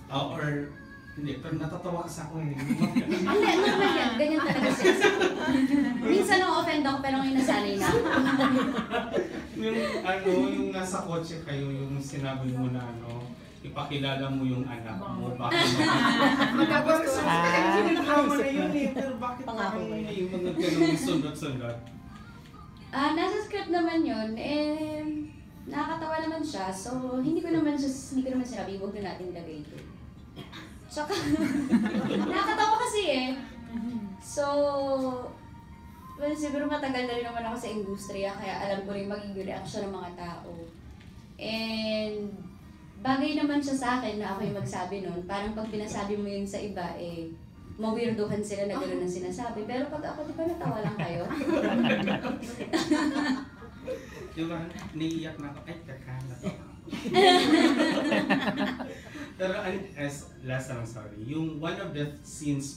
Or, hindi, pero natatawa kasi ako eh. Hindi, normal yan. Ganyan talaga siya. Minsan na-offend ako, pero ngayon nasanay na ako. yung nasa kotse kayo, yung sinabi mo na ipakilala mo yung anak mo, bakit mo na yun eh, pero bakit parang yung mga ganung sunod-sunod? Nasa script naman yun, nakakatawa naman siya, so hindi ko naman sinabi, huwag na natin ilagay ito. Tsaka, nakakatawa kasi eh. So, well, siguro matagal na rin naman ako sa industriya, kaya alam ko rin magiging reaction ng mga tao. And, bagay naman siya sa akin na ako yung magsabi nun. Parang pag pinasabi mo yun sa iba, mawirduhan sila na gano'n ang sinasabi. Pero pag ako, di ba natawa lang kayo? Diba, naiiyak na ako, ay, kakala. Pero, last time, sorry, yung one of the scenes